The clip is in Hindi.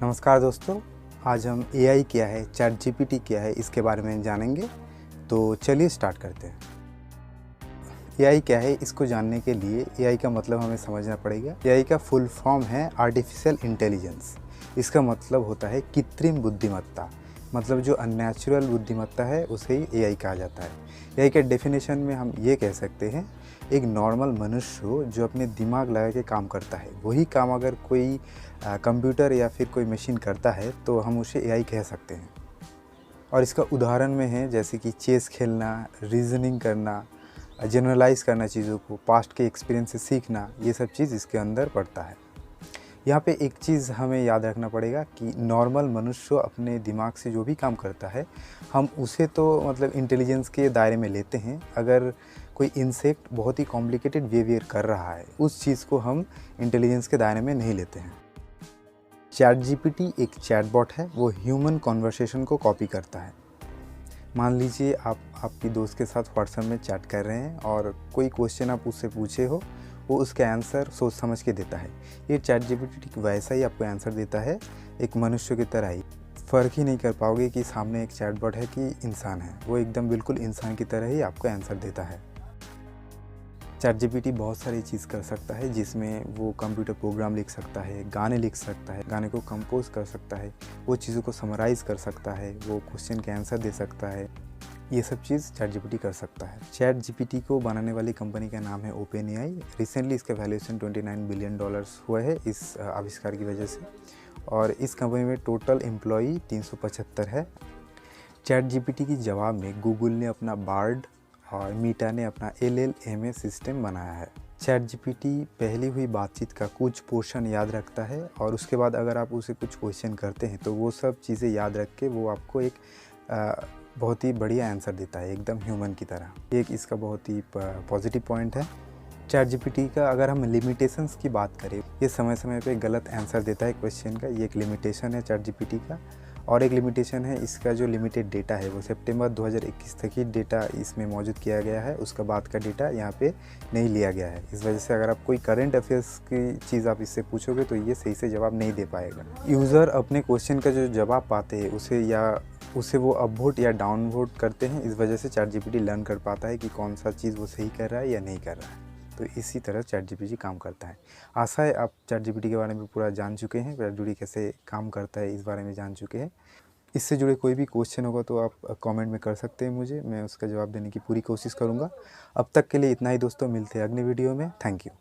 नमस्कार दोस्तों, आज हम एआई क्या है, चैट जीपीटी क्या है, इसके बारे में जानेंगे। तो चलिए स्टार्ट करते हैं। एआई क्या है, इसको जानने के लिए एआई का मतलब हमें समझना पड़ेगा। एआई का फुल फॉर्म है आर्टिफिशियल इंटेलिजेंस। इसका मतलब होता है कृत्रिम बुद्धिमत्ता। मतलब जो अननेचुरल बुद्धिमत्ता है उसे ही एआई कहा जाता है। एआई के डेफिनेशन में हम ये कह सकते हैं, एक नॉर्मल मनुष्य हो जो अपने दिमाग लगा के काम करता है, वही काम अगर कोई कंप्यूटर या फिर कोई मशीन करता है तो हम उसे एआई कह सकते हैं। और इसका उदाहरण में है जैसे कि चेस खेलना, रीजनिंग करना, जनरलाइज करना चीज़ों को, पास्ट के एक्सपीरियंस से सीखना, ये सब चीज़ इसके अंदर पड़ता है। यहाँ पे एक चीज़ हमें याद रखना पड़ेगा कि नॉर्मल मनुष्य अपने दिमाग से जो भी काम करता है, हम उसे तो मतलब इंटेलिजेंस के दायरे में लेते हैं। अगर कोई इंसेक्ट बहुत ही कॉम्प्लिकेटेड बिहेवियर कर रहा है, उस चीज़ को हम इंटेलिजेंस के दायरे में नहीं लेते हैं। चैट जीपीटी एक चैटबॉट है, वो ह्यूमन कॉन्वर्सेशन को कॉपी करता है। मान लीजिए आप आपकी दोस्त के साथ व्हाट्सएप में चैट कर रहे हैं और कोई क्वेश्चन आप उससे पूछे हो, वो उसका आंसर सोच समझ के देता है। ये चैट जीपीटी ठीक वैसा ही आपको आंसर देता है, एक मनुष्य की तरह ही। फ़र्क ही नहीं कर पाओगे कि सामने एक चैटबॉट है कि इंसान है। वो एकदम बिल्कुल इंसान की तरह ही आपको आंसर देता है। चैट जीपीटी बहुत सारी चीज़ कर सकता है, जिसमें वो कंप्यूटर प्रोग्राम लिख सकता है, गाने लिख सकता है, गाने को कंपोज कर सकता है, वो चीज़ों को समराइज़ कर सकता है, वो क्वेश्चन के आंसर दे सकता है। ये सब चीज़ चैट जीपीटी कर सकता है। चैट जीपीटी को बनाने वाली कंपनी का नाम है ओपन एआई। रिसेंटली इसका वैल्यूएशन $29 बिलियन हुआ है इस आविष्कार की वजह से। और इस कंपनी में टोटल एम्प्लॉई 375 है। चैट जीपीटी की जवाब में गूगल ने अपना बार्ड और मीटा ने अपना LLMA सिस्टम बनाया है। चैट जीपीटी पहली हुई बातचीत का कुछ पोर्शन याद रखता है और उसके बाद अगर आप उसे कुछ क्वेश्चन करते हैं तो वो सब चीज़ें याद रख के वो आपको एक बहुत ही बढ़िया आंसर देता है, एकदम ह्यूमन की तरह। एक इसका बहुत ही पॉजिटिव पॉइंट है। चैट जीपीटी का अगर हम लिमिटेशंस की बात करें, ये समय समय पे गलत आंसर देता है क्वेश्चन का, ये एक लिमिटेशन है चैट जीपीटी का। और एक लिमिटेशन है इसका जो लिमिटेड डेटा है, वो सितंबर 2021 तक ही डेटा इसमें मौजूद किया गया है, उसका बाद का डेटा यहाँ पे नहीं लिया गया है। इस वजह से अगर आप कोई करंट अफेयर्स की चीज़ आप इससे पूछोगे तो ये सही से जवाब नहीं दे पाएगा। यूज़र अपने क्वेश्चन का जो जवाब पाते हैं उसे वो अपवोट या डाउनवोट करते हैं। इस वजह से चैट जीपीटी लर्न कर पाता है कि कौन सा चीज़ वो सही कर रहा है या नहीं कर रहा है। तो इसी तरह चैट जीपीटी काम करता है। आशा है आप चैट जीपीटी के बारे में पूरा जान चुके हैं, चैट जीपीटी कैसे काम करता है इस बारे में जान चुके हैं। इससे जुड़े कोई भी क्वेश्चन होगा तो आप कमेंट में कर सकते हैं मुझे, मैं उसका जवाब देने की पूरी कोशिश करूँगा। अब तक के लिए इतना ही दोस्तों, मिलते हैं अगले वीडियो में। Thank you.